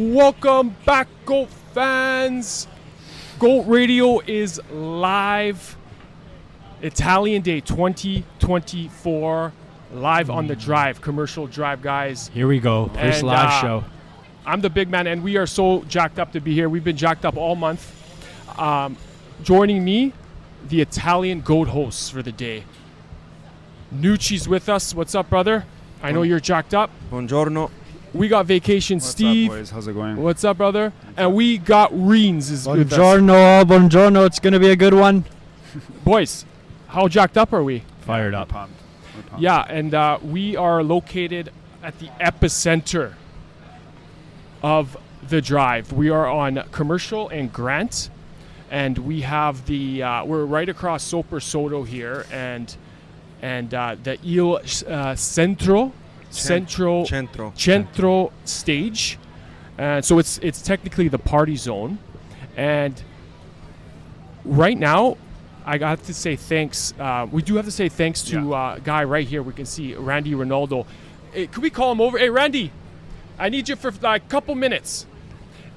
Welcome back, Goat fans. Goat Radio is live. Italian Day 2024, live on the drive, commercial drive, guys. Here we go, first live show. I'm the big man, and we are so jacked up to be here. We've been jacked up all month. Joining me, the Italian Goat hosts for the day. Nucci's with us. What's up, brother? I know you're jacked up. Buongiorno. We got Vacation What's Steve. up, boys? How's it going? What's up, brother? And we got Rheens is with us. Buongiorno. It's going to be a good one. Boys, how jacked up are we? Fired up. We're pumped. Yeah, and we are located at the epicenter of the drive. We are on Commercial and Grant, and we have the we're right across Soper Soto here, and the Centro stage, and so it's technically the party zone. And right now, I got to say thanks. We do have to say thanks to a guy right here. We can see Randy Rinaldo. Hey, could we call him over? Hey, Randy, I need you for like a couple minutes.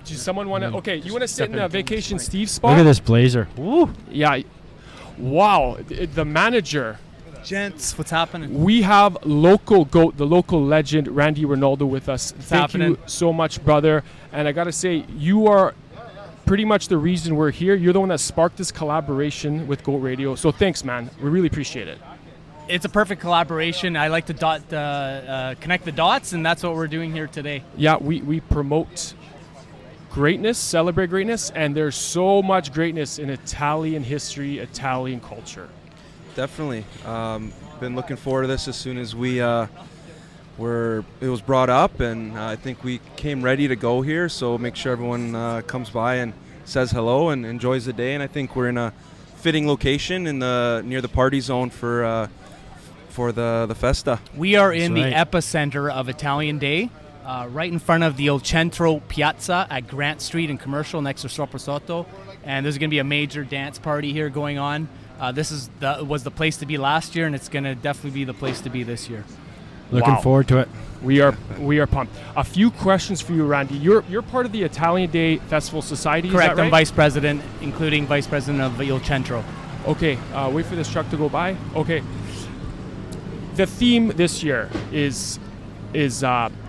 Does someone want to? Okay, you want to sit in Vacation Steve spot? Look at this blazer. Woo. Yeah. Wow. The manager. Gents, what's happening? We have local GOAT, the local legend, Randy Rinaldo with us. Thank you so much, brother. And I got to say, you are pretty much the reason we're here. You're the one that sparked this collaboration with GOAT Radio. So thanks, man. We really appreciate it. It's a perfect collaboration. I like to connect the dots, and that's what we're doing here today. Yeah, we promote greatness, celebrate greatness, and there's so much greatness in Italian history, Italian culture. Definitely. Been looking forward to this as soon as it was brought up, and I think we came ready to go here. So make sure everyone comes by and says hello and enjoys the day. And I think we're in a fitting location near the party zone for the festa. We are in the epicenter of Italian Day, right in front of the Il Centro Piazza at Grant Street and Commercial next to Soper Soto. And there's going to be a major dance party here going on. This was the place to be last year, and it's going to definitely be the place to be this year. Looking forward to it. We are pumped. A few questions for you, Randy. You're part of the Italian Day Festival Society. Correct. Is that right? I'm vice president, including vice president of Il Centro. Okay. Wait for this truck to go by. Okay. The theme this year is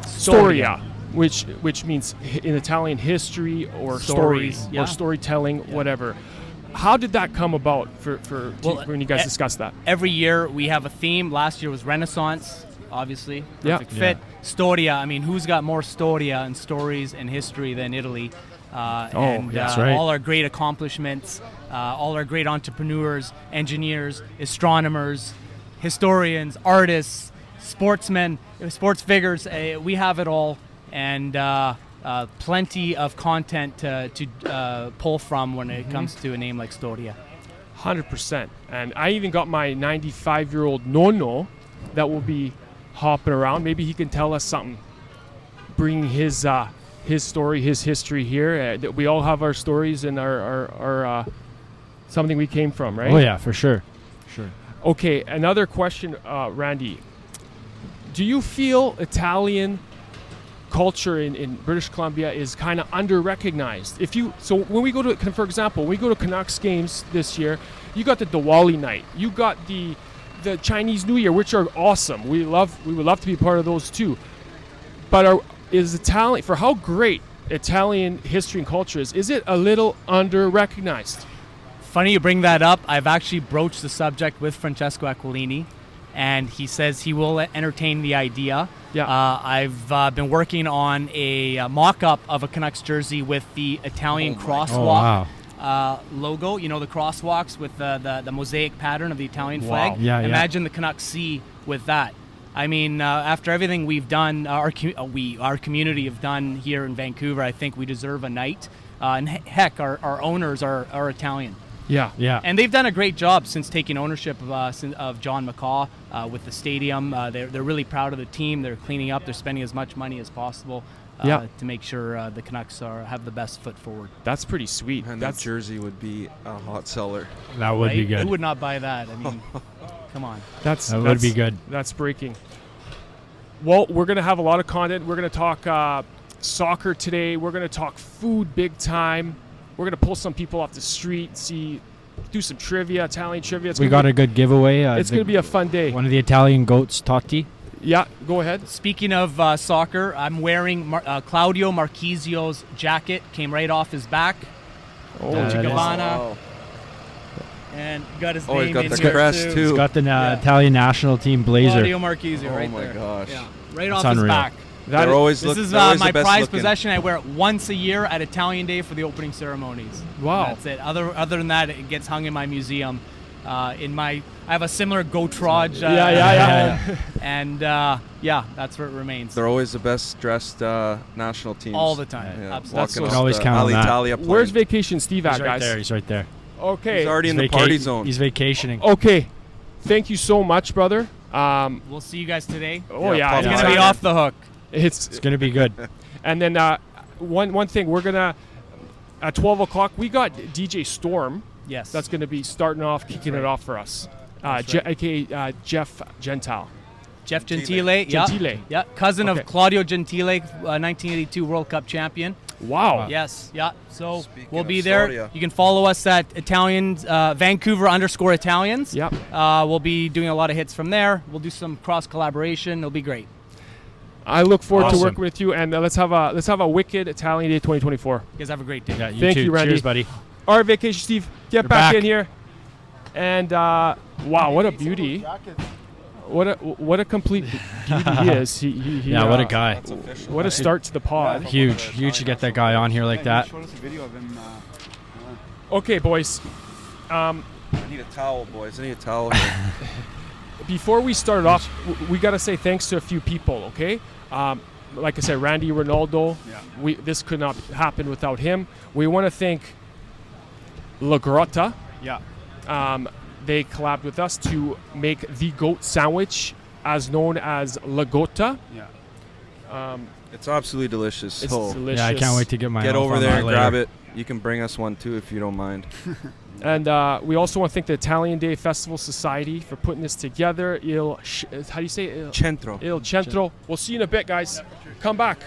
Storia, which means in Italian history or stories or storytelling, whatever. How did that come about when you guys discussed that? Every year we have a theme. Last year was Renaissance, obviously. Perfect fit. Storia. I mean, who's got more Storia and stories and history than Italy? That's right. All our great accomplishments, all our great entrepreneurs, engineers, astronomers, historians, artists, sportsmen, sports figures. We have it all. And plenty of content to pull from when it comes to a name like Storia. 100%. And I even got my 95-year-old nonno that will be hopping around. Maybe he can tell us something, bringing his story, his history here. We all have our stories and our something we came from, right? Oh, yeah, for sure. Okay, another question, Randy. Do you feel Italian culture in British Columbia is kind of under-recognized? So when we go to, for example, we go to Canucks games this year, you got the Diwali night, you got the Chinese New Year, which are awesome. We would love to be part of those too. But for how great Italian history and culture is it a little under-recognized? Funny you bring that up. I've actually broached the subject with Francesco Aquilini, and he says he will entertain the idea. Yeah. I've been working on a mock-up of a Canucks jersey with the Italian crosswalk logo. You know, the crosswalks with the mosaic pattern of the Italian flag. Yeah, Imagine the Canucks C with that. I mean, after everything we've done, our community have done here in Vancouver, I think we deserve a night. And heck, our owners are Italian. Yeah. And they've done a great job since taking ownership of John McCaw with the stadium. They're really proud of the team. They're cleaning up. They're spending as much money as possible to make sure the Canucks have the best foot forward. That's pretty sweet. And that jersey would be a hot seller. That would be good. Who would not buy that? I mean, come on. That would be good. That's breaking. Well, we're going to have a lot of content. We're going to talk soccer today. We're going to talk food big time. We're going to pull some people off the street, do some trivia, Italian trivia. We got a good giveaway. It's going to be a fun day. One of the Italian goats, Totti. Yeah, go ahead. Speaking of soccer, I'm wearing Claudio Marchisio's jacket. Came right off his back. Dolce Gabbana. And got his name he's got in the here crest too. He's got the Italian national team blazer. Claudio Marchisio right there. Oh my gosh. Yeah, right That's off his unreal. back. This is they're always my the best prized looking. possession. I wear it once a year at Italian Day for the opening ceremonies. Wow. That's it. Other than that, it gets hung in my museum. I have a similar goat Trodge. And that's where it remains. They're always the best dressed national teams. All the time. Yeah, Absolutely. walking You off can always the count on that. Alitalia plane. Where's Vacation Steve at, He's right guys? there. He's right there. Okay. He's already in the party zone. He's vacationing. Okay. Thank you so much, brother. We'll see you guys today. Oh, yeah. Pop It's Yeah. going to be off the hook. It's going to be good. And then one thing, we're going to, at 12 o'clock, we got DJ Storm. Yes. That's going to be starting off, kicking it off for us. A.k.a. Jeff Gentile. Jeff Gentile. Gentile. Yeah. Cousin Okay. of Claudio Gentile, 1982 World Cup champion. Wow. Yes. Yeah. So Speaking we'll of be there. Storia. You can follow us at Italians, Vancouver_Italians. Yep. We'll be doing a lot of hits from there. We'll do some cross collaboration. It'll be great. I look forward to Awesome. working with you, and let's have a wicked Italian Day 2024. You guys have a great day. Yeah, you Thank too. you, Randy. Cheers, buddy. All right, Vacation Steve, get You're back back. in here. And wow, what a beauty! What a complete beauty he is. He What a guy. That's official. What a start to the pod. Huge to get that guy on here like that. Showed us a video of him. Okay, boys. I need a towel, boys. I need a towel here. Before we start off, we got to say thanks to a few people, okay? Like I said, Randy Rinaldo. Yeah. This could not happen without him. We want to thank La Grotta. Yeah. They collabed with us to make the goat sandwich, as known as La Gotta. Yeah. It's absolutely delicious. It's So delicious. Yeah, I can't wait to get my get mouth over on there that and later. grab it. You can bring us one too if you don't mind. And we also want to thank the Italian Day Festival Society for putting this together. How do you say it? Centro. Il Centro. We'll see you in a bit, guys. Come back.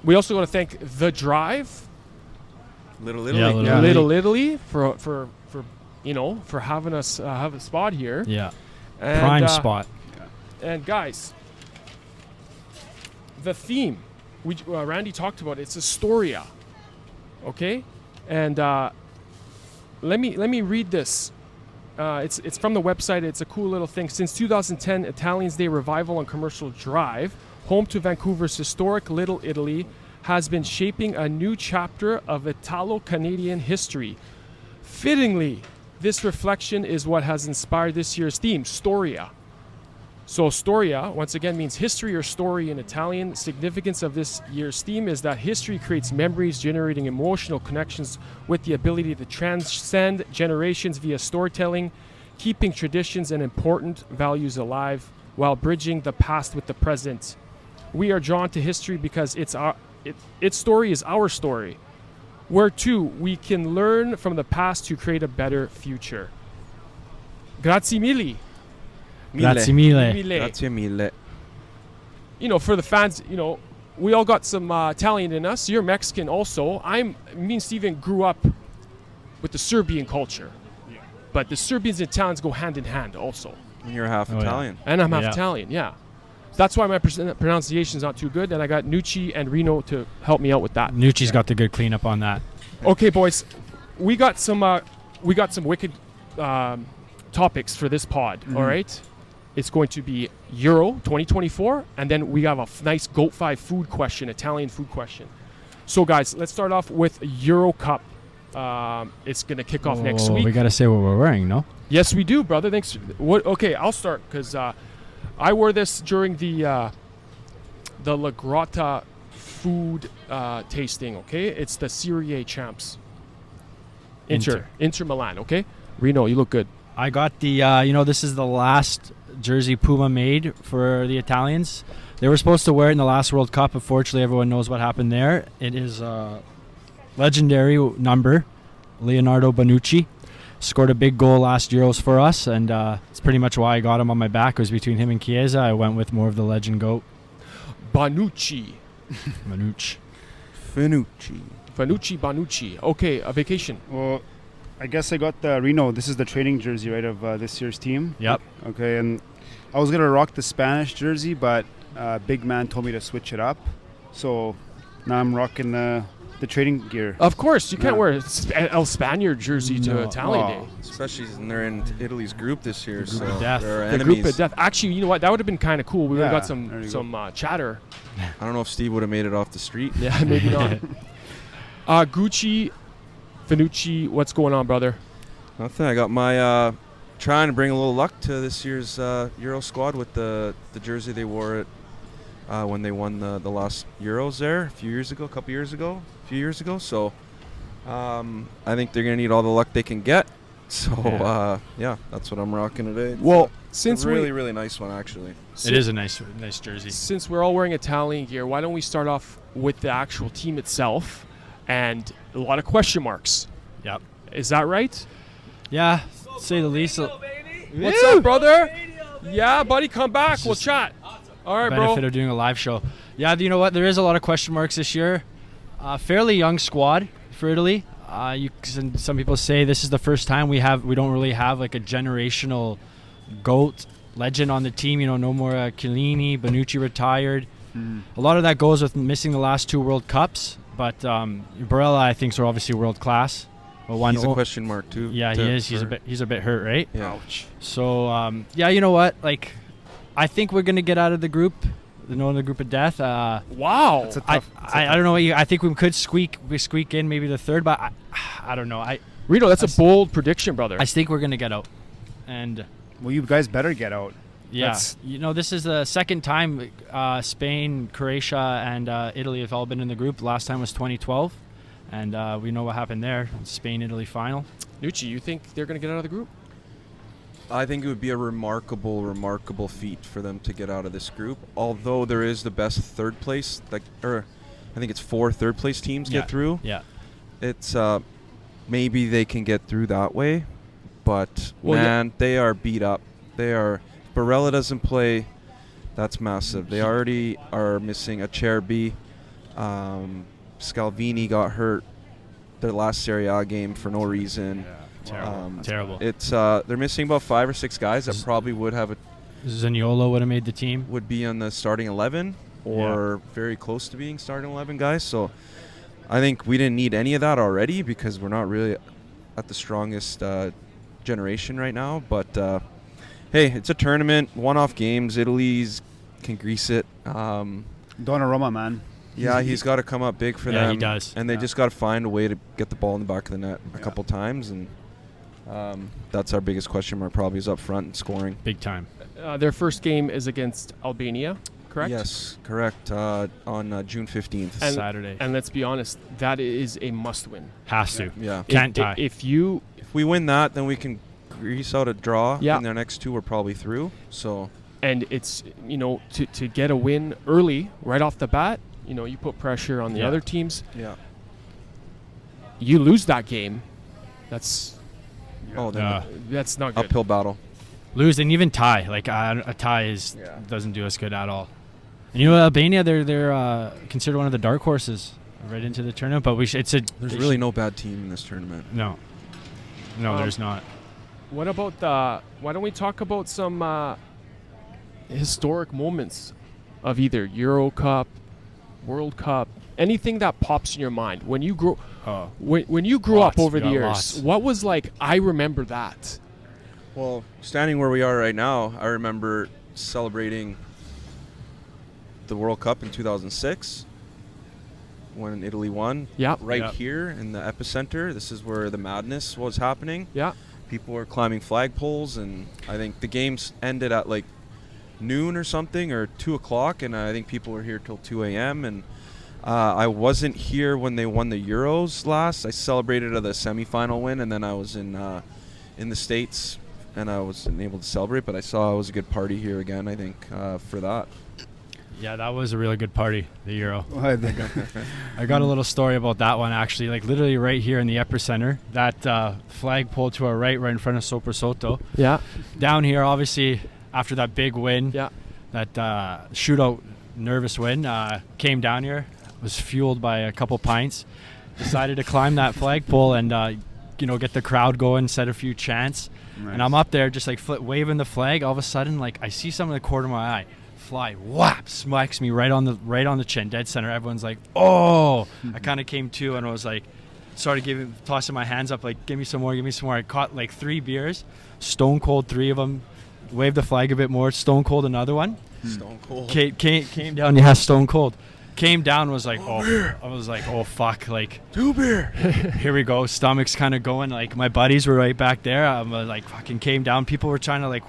We also want to thank The Drive, Little Yeah, Italy. Little Little Italy, for for having us have a spot here. Yeah. And, Prime spot. And guys, the theme Randy talked about, it's Storia. Okay, and let me read this. It's from the website. It's a cool little thing. Since 2010, Italians Day Revival on Commercial Drive, home to Vancouver's historic Little Italy, has been shaping a new chapter of Italo-Canadian history. Fittingly, this reflection is what has inspired this year's theme, Storia. So Storia, once again, means history or story in Italian. Significance of this year's theme is that history creates memories, generating emotional connections with the ability to transcend generations via storytelling, keeping traditions and important values alive while bridging the past with the present. We are drawn to history because its story is our story, where too we can learn from the past to create a better future. Grazie mille. Grazie mille. Grazie mille. For the fans, we all got some Italian in us. You're Mexican also. Me and Steven grew up with the Serbian culture. Yeah. But the Serbians and Italians go hand in hand also. And you're half yeah. Italian. And I'm half Yeah. Italian, yeah. That's why my pronunciation is not too good, and I got Nucci and Reno to help me out with that. Nucci's got the good cleanup on that. Okay, boys, we got some wicked topics for this pod. All right, it's going to be Euro 2024, and then we have a nice Goat 5 food question, Italian food question. So, guys, let's start off with Euro Cup. It's gonna kick off next week. We got to say what we're wearing, no? Yes, we do, brother. Thanks. Okay, I'll start because I wore this during the La Grotta food tasting. Okay, it's the Serie A champs. Inter Milan. Okay, Reno, you look good. I got the, this is the last jersey Puma made for the Italians. They were supposed to wear it in the last World Cup. Unfortunately, everyone knows what happened there. It is a legendary number. Leonardo Bonucci scored a big goal last Euros for us, and it's pretty much why I got him on my back. It was between him and Chiesa. I went with more of the legend goat. Banucci. Manucci. Finucci. Fanucci Banucci. Okay, a vacation. Well, I guess I got the Reno. This is the training jersey, right, of this year's team. Yep. Okay, and I was gonna rock the Spanish jersey, but big man told me to switch it up, so now I'm rocking the training gear. Of course, you can't Yeah. wear a El Spaniard jersey to No. Italian Oh. Day. Especially when they're in Italy's group this year. The group so of death. they're our The enemies. group of death. Actually, you know what? That would have been kind of cool. We would have Yeah, got there you some chatter. I don't know if Steve would have made it off the street. Yeah, maybe not. Gucci, Finucci, what's going on, brother? Nothing. I got my trying to bring a little luck to this year's Euro squad with the jersey they wore when they won the last Euros there a few years ago. So I think they're gonna need all the luck they can get. So yeah, that's what I'm rocking today. It's Well, a since really nice one actually. It is a nice jersey. Since we're all wearing Italian gear, why don't we start off with the actual team itself and a lot of question marks. Yep. Is that right? Yeah, to say the least. What's up, brother? Yeah, buddy, come back. We'll just chat. All right, Benefit bro. of doing a live show. Yeah, you know what? There is a lot of question marks this year. Fairly young squad for Italy. Some people say this is the first time we don't really have like a generational GOAT legend on the team. You know, no more Chiellini, Bonucci retired. A lot of that goes with missing the last 2 World Cups. But Barella, I think, are obviously world class. Well, He's a question mark too. Yeah, he is. He's a bit hurt, right? Yeah. Ouch. So yeah, you know what? Like, I think we're gonna get out of the group, the group of death. Wow. It's a I tough. don't know. I think we could squeak in maybe the third, but I don't know. Rito, that's a bold prediction, brother. I think we're gonna get out, and Well, you guys better get out. yeah, That's- you know, this is the second time Spain, Croatia, and Italy have all been in the group. The last time was 2012, and we know what happened there. Spain-Italy final. Nucci, you think they're going to get out of the group? I think it would be a remarkable feat for them to get out of this group. Although there is the best third place, I think it's 4 third place teams Yeah. get through. Yeah, It's maybe they can get through that way, but Well, man, they are beat up. Barella doesn't play. That's massive. They already are missing a Cherby. Scalvini got hurt their last Serie A game for no reason. terrible. It's they're missing about 5 or 6 guys that probably Zaniolo would have made the team. would be on the starting 11 or very close to being starting 11 guys. So I think we didn't need any of that already because we're not really at the strongest generation right now. But hey, it's a tournament, one-off games. Italy's can grease it. Donnarumma, man. Yeah, he's got to come up big for Yeah, them. he does. And they Yeah. just got to find a way to get the ball in the back of the net a couple times. And that's our biggest question mark probably is up front and scoring. Big time. Their first game is against Albania, correct? Yes, correct. On June 15th. And- Saturday. And let's be honest, that is a must-win. Has to. Yeah. Can't tie. If you If we win that, then we can grease out a draw. Yeah. And their next 2 we're probably through. So and it's to get a win early right off the bat, you put pressure on the Yeah. other teams. yeah. You lose that game, that's Oh, then that's not good. uphill battle. Lose and even tie. Like a tie doesn't do us good at all. And Albania, they're considered one of the dark horses right into the tournament. But There's really no bad team in this tournament. no, there's not. What about why don't we talk about some historic moments of either Euro Cup, World Cup, anything that pops in your mind when you grow when you grew up Lots. over We the got years? lots. What was like? I remember that. Well, standing where we are right now, I remember celebrating the World Cup in 2006 when Italy won. Yeah. Right Yeah. here in the epicenter. This is where the madness was happening. Yeah. People were climbing flagpoles, and I think the games ended at like noon or something, or 2 o'clock, and I think people were here till 2 a.m. And I wasn't here when they won the Euros last. I celebrated the semifinal win, and then I was in the States, and I wasn't able to celebrate, but I saw it was a good party here again, I think, for that. Yeah, that was a really good party, the Euro. Well, I got a little story about that one, actually. Like, literally right here in the epicenter, that flagpole to our right in front of Sopra Sotto. Yeah. Down here, obviously, after that big win, Yeah. that shootout nervous win. Came down here, was fueled by a couple pints, decided to climb that flagpole and get the crowd going, set a few chants. Nice. And I'm up there just like waving the flag. All of a sudden, like I see something in the corner of my eye fly, whap, smacks me right on the chin, dead center. Everyone's like, oh. I kind of came to and I was like, started tossing my hands up like, give me some more. I caught like 3 beers, stone cold 3 of them, waved the flag a bit more, stone cold another one. Stone cold. Came down, yeah, stone cold. Came down, was like, I was like, oh fuck, like 2 beer. here we go. Stomach's kind of going. Like my buddies were right back there. I'm like fucking came down. People were trying to like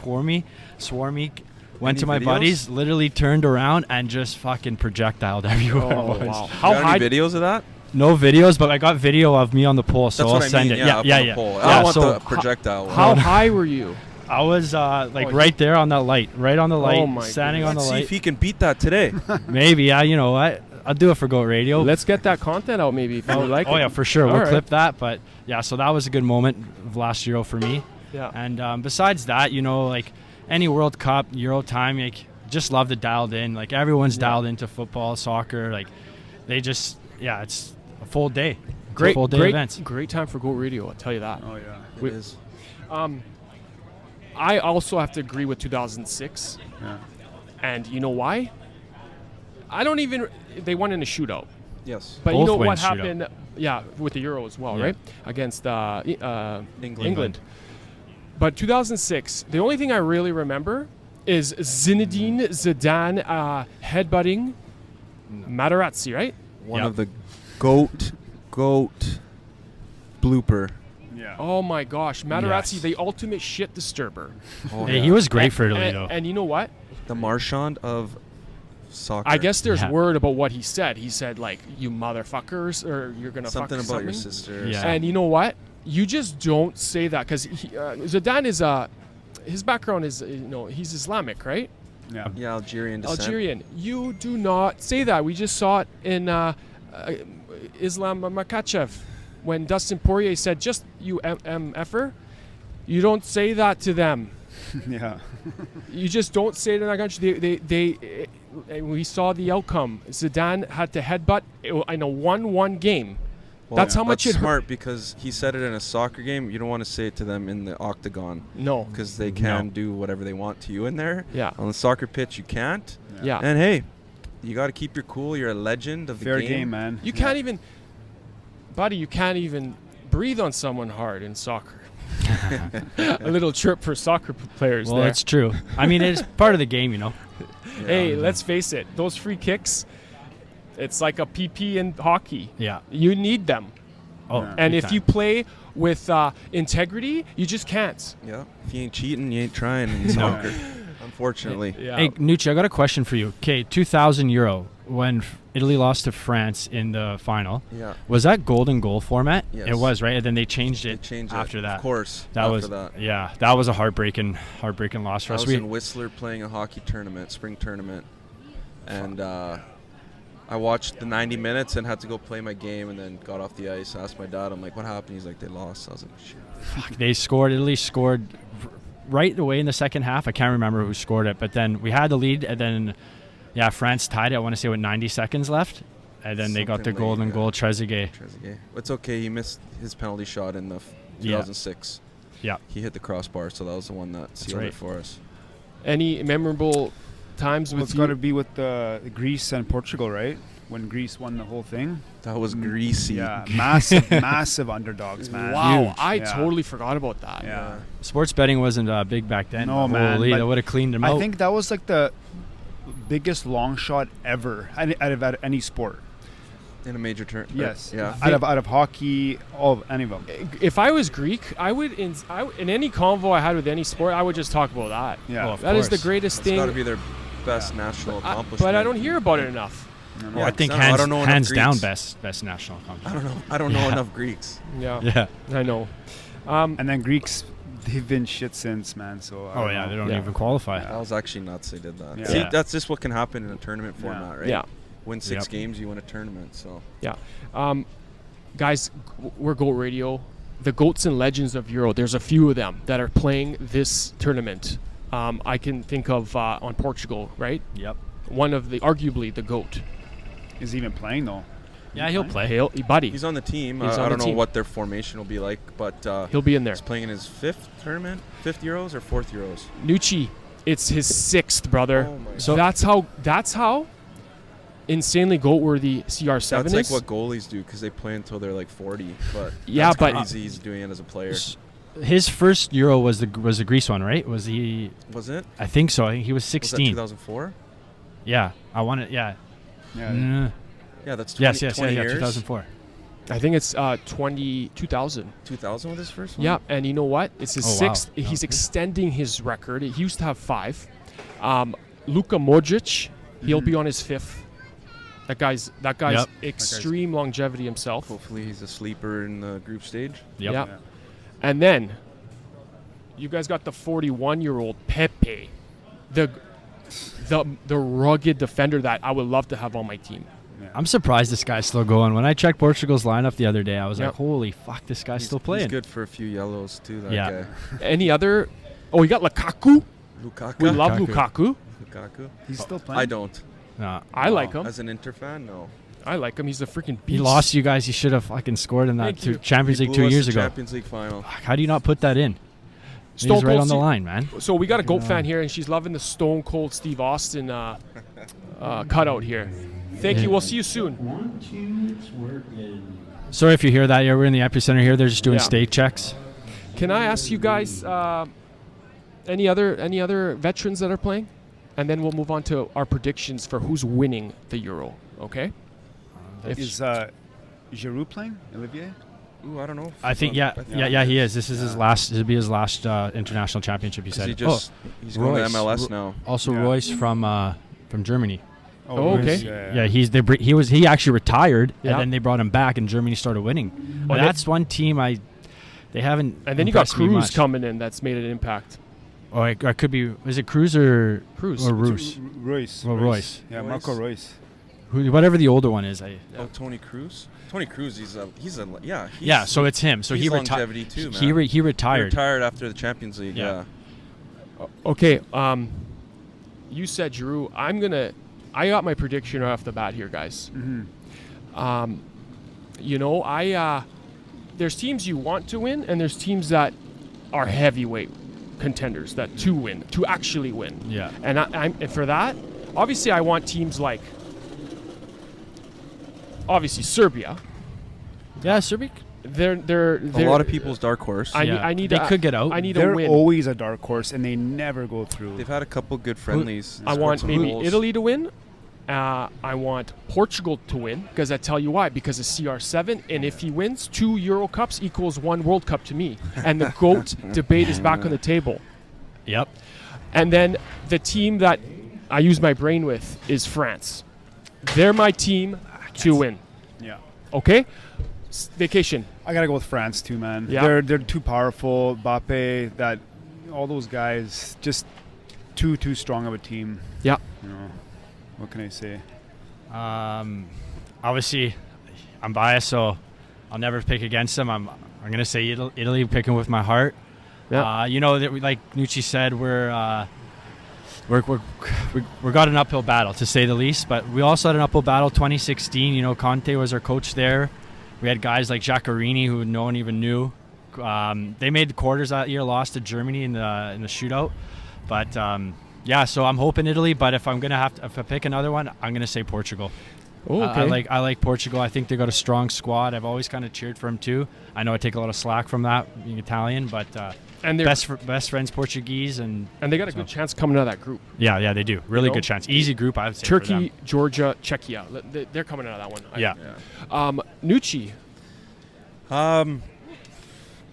swarm me. Went Any to my videos? buddies, literally turned around and just fucking projectiled everywhere. Oh, I was. wow. How How high? videos of that? No videos, but I got video of me on the pole, so That's I'll what I send mean. it. Yeah, up on the pole. I Yeah, don't want so the projectile one. How high were you? I was Oh, right there on that light, right on the light, Oh my standing on Let's the see light. if he can beat that today. Maybe, yeah, you know what? I'll do it for Goat Radio. Let's get that content out maybe if you would like Oh it. yeah, for sure. All We'll right. clip that. But yeah, so that was a good moment of last Euro for me. Yeah. And besides that, like any World Cup, Euro time, like just love the dialed in. Like everyone's dialed into football, soccer. Like they just, it's a full day. It's a full day events. Great time for Goat Radio, I'll tell you that. Oh yeah. It Wait. is. I also have to agree with 2006. Yeah. And you know why? They won in a shootout. Yes. But Both you know wins what shootout. happened? Yeah, with the Euro as well, Yeah. right? Against England. England. But 2006, the only thing I really remember is Zinedine Zidane headbutting Materazzi, right? One Yep. of the goat blooper. Yeah. Oh my gosh, Materazzi, Yes. the ultimate shit disturber. Oh, Hey, yeah. he was great for Italy, though. And you know what? The Marchand of soccer. I guess there's Yeah. word about what he said. He said like, "You motherfuckers," or "You're gonna something fuck about your something." sister. Yeah. And you know what? You just don't say that because Zidane is his background is he's Islamic, right? Yeah. Yeah, Algerian descent. Algerian. You do not say that. We just saw it in Islam Makachev when Dustin Poirier said, "Just you effer." You don't say that to them. Yeah. You just don't say it in that country. We saw the outcome. Zidane had to headbutt in a 1-1 game. Well, That's how much that's it hurt. smart because he said it in a soccer game. You don't want to say it to them in the octagon No. because they can do whatever they want to you in there. Yeah. On the soccer pitch, you can't. Yeah. And hey, you got to keep your cool. You're a legend of the Fair game. game, man. You can't even, buddy, you can't even breathe on someone hard in soccer. A little trip for soccer players Well, there. it's true. I mean, it's part of the game, Yeah. Hey, let's face it. Those free kicks, it's like a PP in hockey. Yeah. You need them. Oh, Yeah. And big if time. you play with integrity, you just can't. Yeah. If you ain't cheating, you ain't trying in soccer. Unfortunately. Yeah. Hey, Nucci, I got a question for you. Okay, 2,000 euro when Italy lost to France in the final. Yeah. Was that golden goal format? Yes. It was, right? And then they changed They it changed after it. that. Of course. That after was that. yeah, that was a heartbreaking loss for I us. was in Whistler playing a hockey tournament, spring tournament, and I watched the 90 minutes and had to go play my game, and then got off the ice. Asked my dad, I'm like, "What happened?" He's like, "They lost." I was like, "Shit." They scored. Italy scored right away in the second half. I can't remember who scored it, but then we had the lead, and then France tied it. I want to say with 90 seconds left, and then they got the Something late, golden yeah. goal. Trezeguet. Trezeguet. It's okay. He missed his penalty shot in the Yeah. 2006. Yeah. He hit the crossbar, so that was the one that sealed right. it for us. Any memorable times Well, with it's you? got to be with Greece and Portugal, right? When Greece won the whole thing. That was greasy. Yeah, massive underdogs, man. Wow, Huge. I Yeah. totally forgot about that. Yeah. Sports betting wasn't big back then. No, man, Holy, but that would have cleaned them I out. think that was like the biggest long shot ever out of any sport. In a major turn. Yes. Yeah. Out of hockey, any of them. If I was Greek, I would in any convo I had with any sport, I would just talk about that. Yeah. Well, of That is the course. greatest It's got to thing. be their best national accomplishment. But I don't hear about it enough. Well, I think I don't know enough hands down Greeks. best national I accomplishment. don't know. I don't know Yeah. enough Greeks. Yeah, Yeah. I know. And then Greeks, they've been shit since, man. So I Oh don't yeah, know. they don't Yeah. even qualify. That was actually nuts. They did that. Yeah. See, Yeah. that's just what can happen in a tournament Yeah. format, right? Yeah. Win 6 Yep. games, you win a tournament. So Yeah. Guys, we're Goat Radio. The Goats and Legends of Euro. There's a few of them that are playing this tournament. I can think of on Portugal, right? Yep. one of the arguably the GOAT. Is he even playing though? Yeah, he'll play. Buddy, He's on the team. He's on I the don't know team. what their formation will be like, but he'll be in there. he's playing in his 5th tournament, 5th Euros or 4th Euros. Nucci, it's his 6th, brother. Oh my So that's how insanely GOAT worthy CR7 That's is. like what goalies do because they play until they're like 40. But Yeah, that's but- crazy he's doing it as a player. His first Euro was the Greece one, right? Was he? Was it? I think so. I think he was Was that 16. 2004? Yeah, I want it. Yeah. Yeah. Yeah, that's 20, Yes. 20 Yeah. years. 2004. I think it's 2000. 2000 with his first one? Yeah, and you know what? It's his Oh, wow. 6th. He's extending his record. He used to have 5. Luka Modric, he'll be on his 5th. That guy's Yep. extreme longevity himself. Hopefully he's a sleeper in the group stage. Yep. Yeah. And then you guys got the 41-year-old Pepe, the rugged defender that I would love to have on my team. I'm surprised this guy's still going. When I checked Portugal's lineup the other day, I was Yep. like, "Holy fuck, this guy's still playing." He's good for a few yellows too. That Yeah. guy. Any other? Oh, you got Lukaku. Lukaku. We love Lukaku. Lukaku. He's still playing. I don't. Nah. I like him. As an Inter fan, no. I like him. He's a freaking beast. He lost you guys. He should have fucking scored in that Thank you. Champions He League blew 2 us years the ago. Champions League final. Fuck, how do you not put that in? Stone He's right Cold on the Steve- line, man. So we got a GOAT Yeah. fan here, and she's loving the Stone Cold Steve Austin cutout here. Thank you. We'll see you soon. Sorry if you hear that. Yeah, we're in the epicenter here. They're just doing Yeah. state checks. Can I ask you guys any other veterans that are playing, and then we'll move on to our predictions for who's winning the Euro. Okay. Is Giroud playing? Olivier? Ooh, I don't know. I think yeah, he is. This is his last. This will be his last international championship. He 'Cause said. he just he's going to Royce. MLS now. Also, Yeah. Royce from Germany. Oh, okay. Yeah, he actually retired, Yeah. and then they brought him back, and Germany started winning. But they- that's one team they haven't. And then you got impressed me Cruz much. coming in. That's made an impact. Oh, I could be. Is it Cruz or Cruz. or Roos? Royce. Well, Royce. Yeah, Royce. Marco Royce. Whatever the older one is. Oh, Tony Cruz. Tony Cruz. He's Yeah, so it's him. So he's he longevity too, man. He He retired. retired after the Champions League. Yeah. Yeah. Okay. You said Giroud. I got my prediction right off the bat here, guys. Mm-hmm. There's teams you want to win, and there's teams that are heavyweight contenders to actually win. Yeah. And for that, obviously, I want teams like obviously Serbia. Yeah, Serbia. They're A lot of people's dark horse. I need. They could get out. I need a They're win. always a dark horse, and they never go through. They've had a couple good friendlies. I Scored want some maybe goals. Italy to win. I want Portugal to win because I tell you why. Because of CR7, and if he wins, 2 Euro Cups equals 1 World Cup to me, and the GOAT debate is back on the table. Yep. And then the team that I use my brain with is France. They're my team to win. Yeah. Okay. Vacation. I gotta go with France too, man. Yeah. They're too powerful. Mbappe, that all those guys, just too strong of a team. Yeah. You know, what can I say? Obviously, I'm biased, so I'll never pick against them. I'm gonna say Italy, picking with my heart. Yeah. Like Nucci said, we're got an uphill battle to say the least. But we also had an uphill battle 2016. You know, Conte was our coach there. We had guys like Giaccherini who no one even knew. They made the quarters that year, lost to Germany in the shootout. But so I'm hoping Italy. But if I'm gonna if I pick another one, I'm gonna say Portugal. Oh, okay. I like Portugal. I think they got a strong squad. I've always kind of cheered for them too. I know I take a lot of slack from that being Italian, but and they're best friends Portuguese and they got a good chance coming out of that group. yeah they do really know? good chance. Easy group I would say. for them. Turkey, Georgia, Czechia. They're coming out of that one. Yeah. Nucci. I'm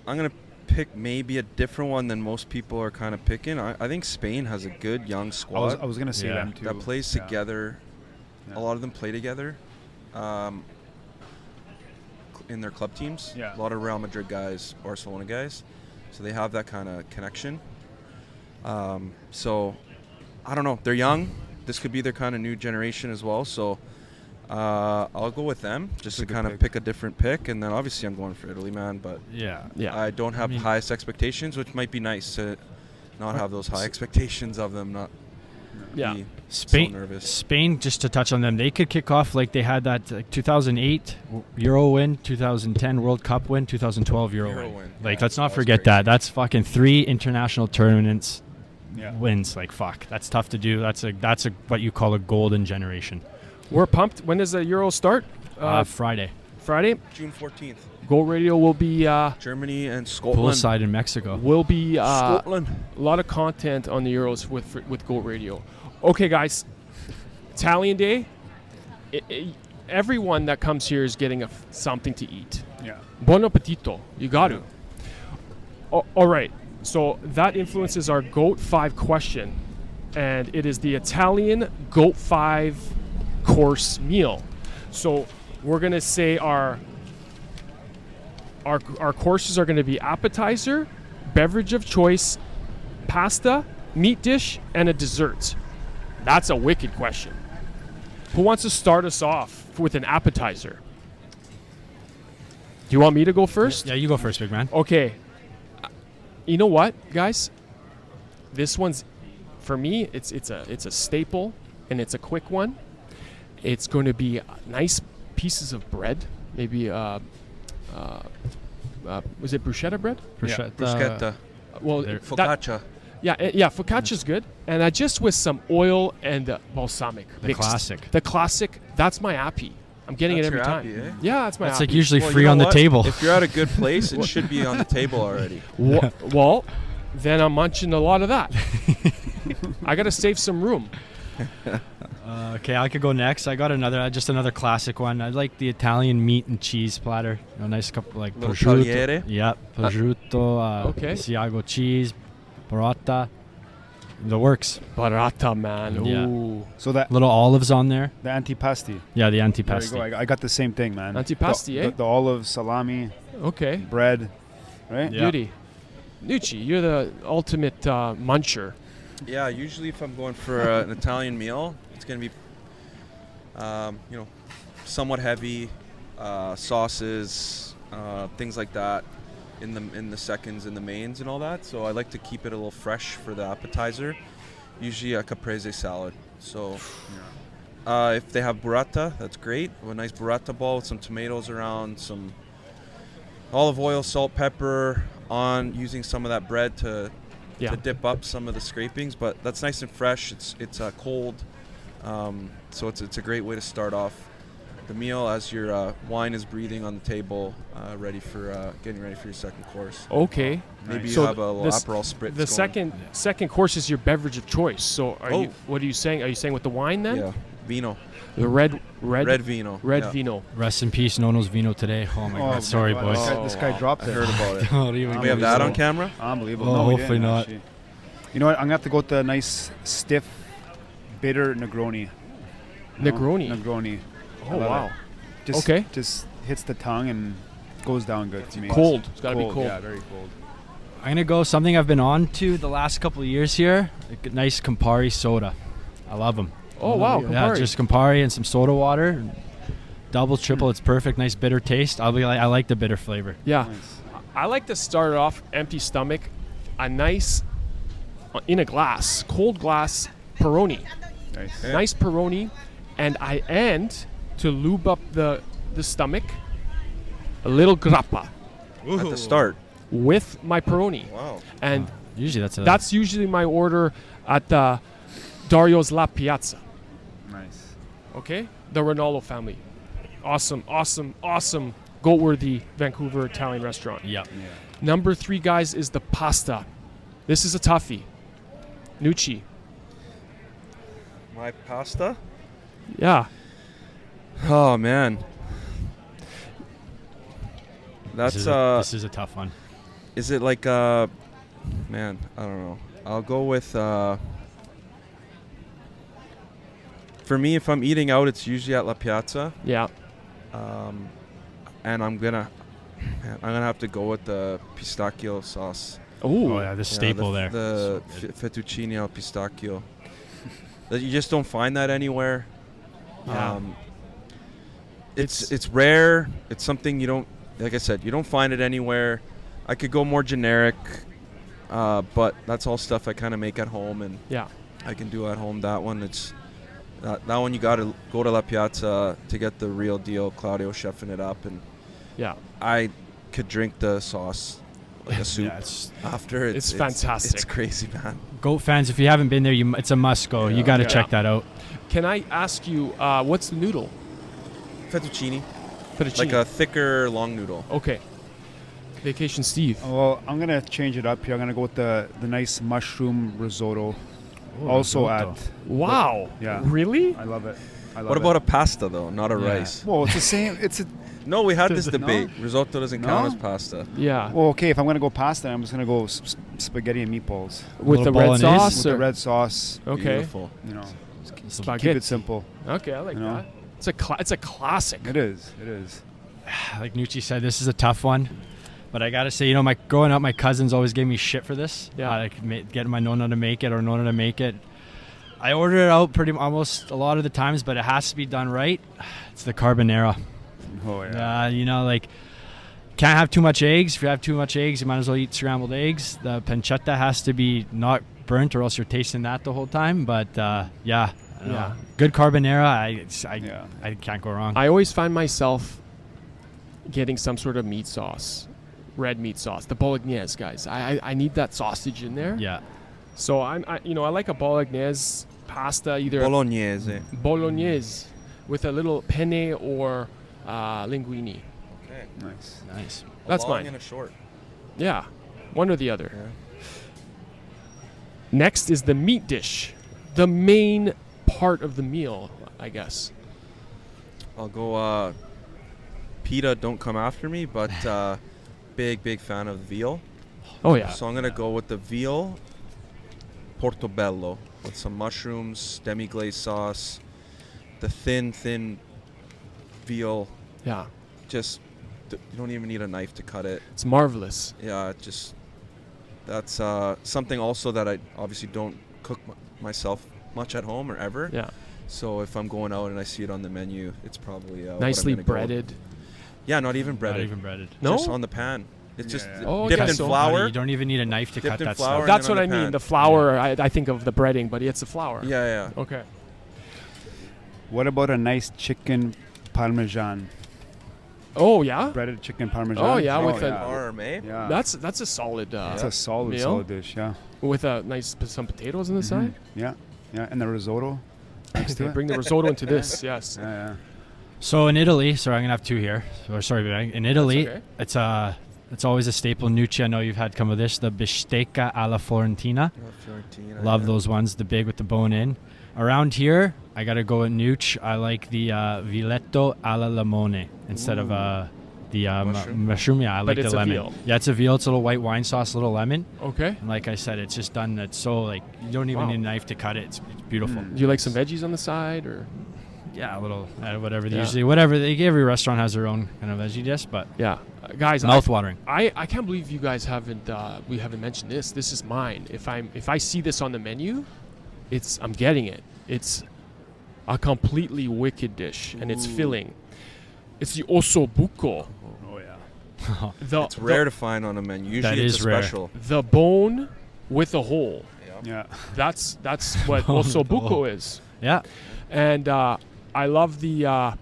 gonna pick maybe a different one than most people are kind of picking. I think Spain has a good young squad I was gonna say Yeah. them too. that plays Yeah. together. Yeah. A lot of them play together in their club teams. Yeah. A lot of Real Madrid guys, Barcelona guys, so they have that kind of connection. So I don't know. They're young. This could be their kind of new generation as well. So I'll go with them just That's a to good kind of pick. pick a different pick, and then obviously I'm going for Italy, man. But Yeah. I don't have mean- highest expectations, which might be nice to not have those high expectations of them. Not Yeah. be Spain, so nervous. Spain, just to touch on them, they could kick off like they had that 2008 Euro win, 2010 World Cup win, 2012 Euro win. Like, Yeah, let's not that was forget crazy. that. That's fucking 3 international tournaments Yeah. wins. Like, fuck, that's tough to do. That's a what you call a golden generation. We're pumped. When does the Euro start? Friday, Friday. June 14th. Go Radio will be Germany and Scotland. poolside in Mexico. a Scotland. lot of content on the Euros with Go Radio. Okay, guys, Italian Day. Everyone that comes here is getting something to eat. Yeah. Buon appetito. You got to. All right. So that influences our GOAT 5 question, and it is the Italian GOAT 5 course meal. So we're gonna say our courses are going to be appetizer, beverage of choice, pasta, meat dish, and a dessert. That's a wicked question. Who wants to start us off with an appetizer? Do you want me to go first? Yeah, you go first, big man. Okay. You know what, guys? This one's, for me, it's a staple, and it's a quick one. It's going to be nice pieces of bread, maybe was it bruschetta bread? Bruschetta. Well, Focaccia. focaccia's good, and just with some oil and balsamic. The mixed. classic. The classic. That's my appy. I'm getting That's it every your time. appy, eh? Yeah, that's my That's appy. like usually Well, free you know on the what? table. If you're at a good place, it should be on the table already. Well, then I'm munching a lot of that. I got to save some room. Okay, I could go next. I got another classic one. I like the Italian meat and cheese platter. A nice couple like Little prosciutto. tagliere? Yeah, prosciutto, okay. Asiago cheese, burrata. The works. Barata, man. Yeah. Ooh. So that Little olives on there. the antipasti. Yeah, the There you antipasti. go. I got the same thing, man. Antipasti, eh? The olives, salami, Okay. bread, right? Yeah. Beauty. Nucci, you're the ultimate muncher. Yeah, usually if I'm going for an Italian meal, it's going to be, somewhat heavy, sauces, things like that, in the seconds and the mains and all that. So I like to keep it a little fresh for the appetizer. Usually a caprese salad. So if they have burrata, that's great. A nice burrata ball with some tomatoes around, some olive oil, salt, pepper on, using some of that bread to dip up some of the scrapings, but that's nice and fresh. It's cold, so it's a great way to start off the meal as your wine is breathing on the table, getting ready for your second course. Okay. Maybe So you have a little this- Aperol spritz. The second course is your beverage of choice. So what are you saying? Are you saying with the wine then? yeah, vino, The red vino, yeah. vino. Rest in peace, Nono's Vino today. Oh my God, sorry God, boys. This guy dropped I it. heard about it. Don't even We have that on camera. Unbelievable. Oh, No, we hopefully didn't, not. actually. You know what? I'm gonna have to go with the nice, stiff, bitter Negroni. Negroni. Negroni. I Oh love wow. it. Just, Okay. Just hits the tongue and goes down good to me. Cold. It's got to be cold. Yeah, very cold. I'm gonna go something I've been on to the last couple of years here. A nice Campari soda. I love them. Oh wow. Yeah, Campari. just Campari and some soda water. Double, triple. It's perfect. Nice bitter taste. I like the bitter flavor. Yeah. Nice. I like to start it off empty stomach, a nice in a glass, cold glass Peroni. Nice. Yeah. Nice Peroni, and I end to lube up the stomach, a little grappa At the start. with my Peroni. Wow. And Usually that's usually my order at Dario's La Piazza. Nice. Okay? The Rinaldo family. Awesome, awesome, awesome, goat-worthy Vancouver Italian restaurant. Yeah. Yeah. Number 3, guys, is the pasta. This is a toughie. Nucci. My pasta. Yeah. Oh man. That's This is a tough one. Is it like man, I don't know. I'll go with for me, if I'm eating out, it's usually at La Piazza. Yeah. And I'm gonna have to go with the pistachio sauce. Ooh. Oh yeah, the staple there. The fettuccine al pistachio. That you just don't find that anywhere. Yeah. It's rare. It's something you don't, like I said, you don't find it anywhere. I could go more generic, but that's all stuff I kind of make at home, and Yeah. I can do at home. That one, that one you got to go to La Piazza to get the real deal. Claudio chefing it up, and Yeah. I could drink the sauce like a soup after. It's fantastic. It's crazy, man. Goat fans, if you haven't been there, it's a must go. You got to check that out. Can I ask you, what's the noodle? Fettuccine, Fettuccine. like a thicker, long noodle. Okay. Vacation Steve. Well, I'm gonna change it up here. I'm gonna go with the nice mushroom risotto. Also risotto. at Wow. Yeah. Really? I love it. What about a pasta though, not a rice? Well, it's the same. No, we had this Does it debate. not? Risotto doesn't count No? as pasta. Yeah. Well, okay. If I'm gonna go pasta, I'm just gonna go spaghetti and meatballs With the little red bolognese? sauce? with the or- red sauce. Okay. Beautiful. You know, keep Spaghetti. it simple. Okay, I like You know? that. It's a classic. It is. It is. Like Nucci said, this is a tough one. But I gotta say, growing up, my cousins always gave me shit for this. Yeah. I could get my nonna to make it or nonna to make it. I order it out almost a lot of the times, but it has to be done right. It's the carbonara. Oh yeah. Can't have too much eggs. If you have too much eggs, you might as well eat scrambled eggs. The pancetta has to be not burnt, or else you're tasting that the whole time. But Yeah. good carbonara. I can't go wrong. I always find myself getting some sort of meat sauce, red meat sauce, the bolognese, guys. I need that sausage in there. Yeah. So I like a bolognese pasta, either Bolognese. bolognese with a little penne or linguine. Okay. Nice. That's a long mine. and a short. Yeah, one or the other. Yeah. Next is the meat dish, the main part of the meal, I guess. I'll go. Pita, don't come after me, but big fan of veal. Oh yeah. So I'm gonna go with the veal portobello with some mushrooms, demi-glaze sauce, the thin veal. Yeah. Just you don't even need a knife to cut it. It's marvelous. Yeah, that's something also that I obviously don't cook myself much at home or ever. Yeah. So if I'm going out and I see it on the menu, it's probably what I'm Nicely gonna go. breaded. Yeah, not even breaded. Not even breaded. No? Just on the pan. It's just Yeah. Oh, dipped yeah, in so- flour. You don't even need a knife to Dipped cut in that flour. stuff. That's then what on I the mean. pan. The flour, I think of the breading, but it's the flour. Yeah. Okay. What about a nice chicken parmesan? Oh yeah. Breaded chicken parmesan. Oh, yeah, with a- Parm, eh? Yeah. That's a solid. It's a solid meal. dish. Yeah. With a some potatoes on the side. Yeah. Yeah. And the risotto next to it. Bring the risotto into this. Yes. Yeah. So in Italy, sorry, I'm gonna have two here. In Italy, That's okay. it's always a staple. Nucci, I know you've had come of this. The bistecca alla Fiorentina. Fiorentina, Love yeah. those ones, the big with the bone in. Around here, I gotta go with Nucci. I like the Viletto alla limone instead of the mushroom. Yeah, I like it's the a lemon. veal. Yeah, it's a veal. It's a little white wine sauce, a little lemon. Okay. And like I said, it's just done. It's so like you don't even Wow. need a knife to cut it. It's beautiful. Do you like some veggies on the side or? Yeah, a little whatever. Yeah. Every restaurant has their own kind of veggie dish, but Yeah, guys. mouth watering. I can't believe you guys haven't we haven't mentioned this. This is mine. If I see this on the menu, I'm getting it. It's a completely wicked dish, and it's filling. It's the ossobuco. Oh yeah. It's rare to find on a menu. Usually That it's is a rare. special. The bone with a hole. Yeah. That's what Bone with a ossobuco hole. is. Yeah. And I love the.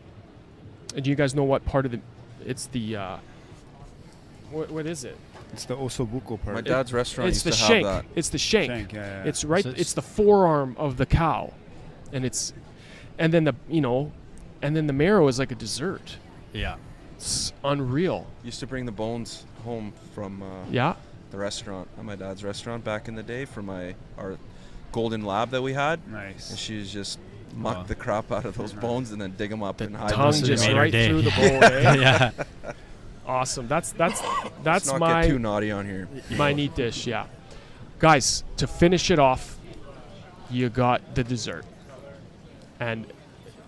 Do you guys know what part of the? It's the. What is it? It's the ossobuco part. My dad's restaurant It's used the to shank. have that. It's the shank. Shank, yeah. It's right. So It's the forearm of the cow, and then the marrow is like a dessert. Yeah. It's unreal. Used to bring the bones home from Yeah. the restaurant, at my dad's restaurant back in the day for our golden lab that we had. And Nice. she's just muck the crap out of those bones and then dig them up and hide Tongue must have just made her right day. through the bone. Eh? Yeah. Awesome. That's Let's not get too naughty on here. my neat dish. Yeah. Guys, to finish it off, you got the dessert, and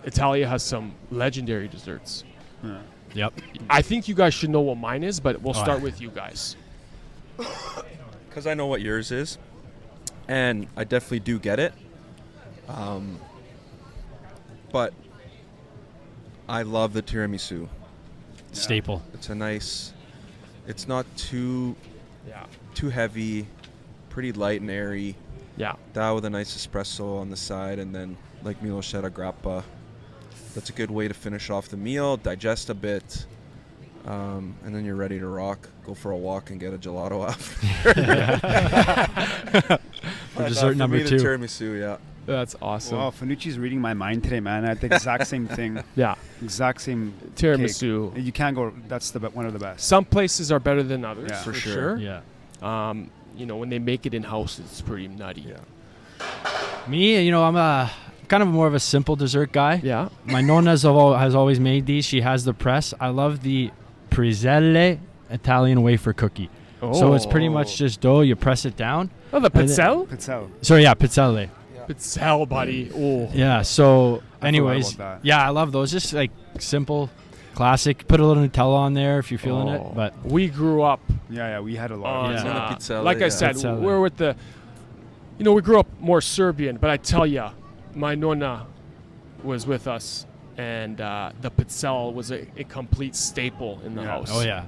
Italia has some legendary desserts. Yeah. Yep. I think you guys should know what mine is, but we'll Oh, start yeah. with you guys. Because I know what yours is, and I definitely do get it. But I love the tiramisu. Staple. It's it's not too Yeah. heavy, pretty light and airy. Yeah. That with a nice espresso on the side, and then, like Milo said, a grappa. That's a good way to finish off the meal, digest a bit, and then you're ready to rock. Go for a walk and get a gelato after. For dessert number 2. The tiramisu, yeah. That's awesome. Wow, Fanucci's reading my mind today, man. I had the exact same thing. Yeah. Exact same Tiramisu. cake. You can't go. That's one of the best. Some places are better than others, Yeah. for For sure. Yeah. When they make it in house, it's pretty nutty. Yeah. Me, I'm kind of more of a simple dessert guy. Yeah. My nonna has always made these. She has the press. I love the Prizzelle Italian wafer cookie. So it's pretty much just dough. You press it down. Oh, the pizzelle? Pizzelle. Sorry, yeah, Pizzelle. Pizzelle, buddy. Oh. Yeah. So, I anyways, forgot about that. yeah, I love those. Just like simple, classic. Put a little Nutella on there if you're feeling it. But we grew up Yeah, we had a lot. on, Yeah. Zona Pizzelle, like I yeah. said, Pizzelle. we're with the, we grew up more Serbian, but I tell ya, my nonna was with us, and the pizzelle was a complete staple in the Yeah. house. oh yeah,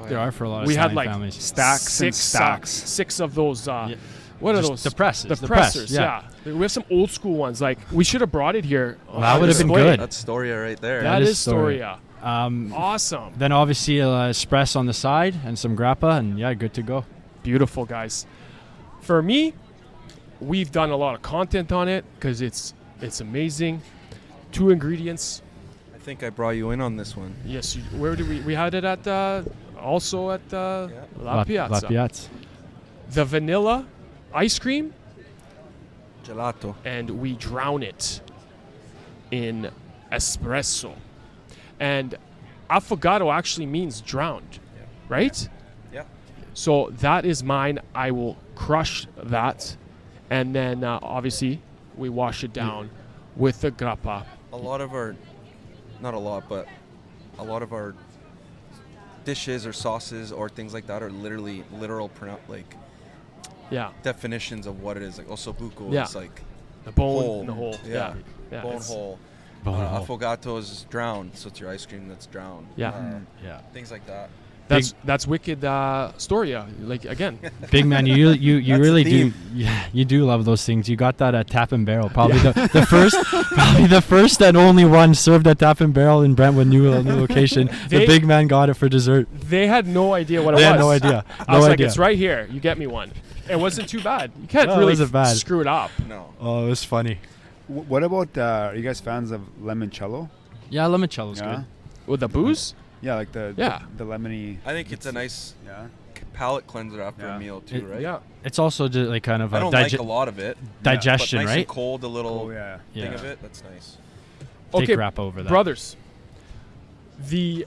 there are for a lot of We had Italian like families. Stacks and stacks. 6 of those. What are Just those? the presses, The the press, pressers. yeah. We have some old school ones. Like we should have brought it here. Well, that would have been Display. good. That's Storia right there. That is is Storia. Um, Awesome. Then obviously espresso on the side and some grappa, and yeah, good to go. Beautiful, guys. For me, we've done a lot of content on it because it's amazing. 2 ingredients. I think I brought you in on this one. Yes. Where did we had it at? Also at La Piazza. La Piazza. The vanilla ice cream, Gelato. and we drown it in espresso. And affogato actually means drowned, right? Yeah. So that is mine. I will crush that, and then obviously we wash it down with the grappa. A lot of our, not a lot, but a lot of our dishes or sauces or things like that are literal Yeah, definitions of what it is. Like ossobuco Yeah. is like the bone, Whole. the whole. Yeah. Yeah, bone it's- hole. Bone hole. Affogato is drowned, so it's your ice cream that's drowned. Yeah. Yeah. Things like that. That's wicked. Storia, like again. Big man, you That's really the do. theme. Yeah, you do love those things. You got that at Tap and Barrel. Probably the first and only one served at Tap and Barrel in Brentwood, new location. They- The big man got it for dessert. They had no idea what it They was. had no idea. I was No like, idea. it's right here. You get me one. It wasn't too bad. You can't No, it really wasn't bad. screw it up. No. Oh, it was funny. What about? Are you guys fans of limoncello? Yeah, limoncello's Yeah. good. With the booze? Yeah, like the Yeah. the lemony. I think it's a nice Yeah. palate cleanser after Yeah. a meal too, right? Yeah. It's also just like kind of I a don't like a lot of it. digestion, but nice right? and cold, a little Oh yeah. thing Yeah. of it. That's nice. Take Okay, crap over that. brothers. The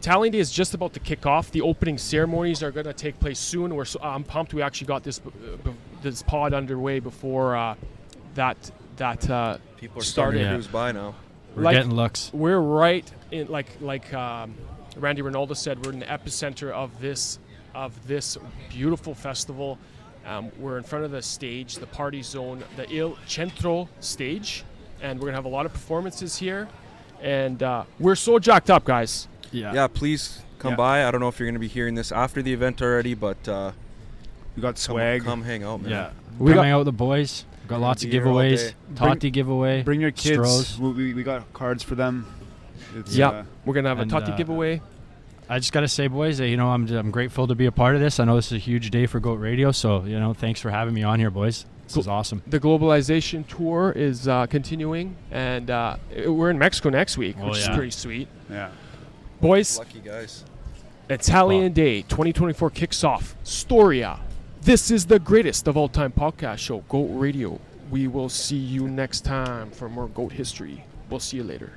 Italian Day is just about to kick off. The opening ceremonies are going to take place soon. I'm pumped. We actually got this pod underway before that People are Started. starting to Yeah. cruise by now. We're like- getting looks. We're right in like Randy Rinaldo said, we're in the epicenter of this beautiful festival. We're in front of the stage, the party zone, the Il Centro stage, and we're gonna have a lot of performances here. And we're so jacked up, guys. Yeah, please come Yeah. by. I don't know if you're going to be hearing this after the event already, but We got swag. come hang out, man. Yeah. We Come got- hang out with the boys. We've got lots of Beer all giveaways. day. Tati giveaway. Bring your kids. Stros. We got cards for them. It's, Yeah, we're gonna have a and, Tati uh, giveaway. I just gotta say, boys, that, I'm grateful to be a part of this. I know this is a huge day for Goat Radio, so thanks for having me on here, boys. This is awesome. The globalization tour is continuing, and we're in Mexico next week, Oh, which is yeah. pretty sweet. Yeah. Boys, Lucky guys. Italian Day 2024 kicks off. Storia. This is the greatest of all time podcast show, Goat Radio. We will see you next time for more Goat history. We'll see you later.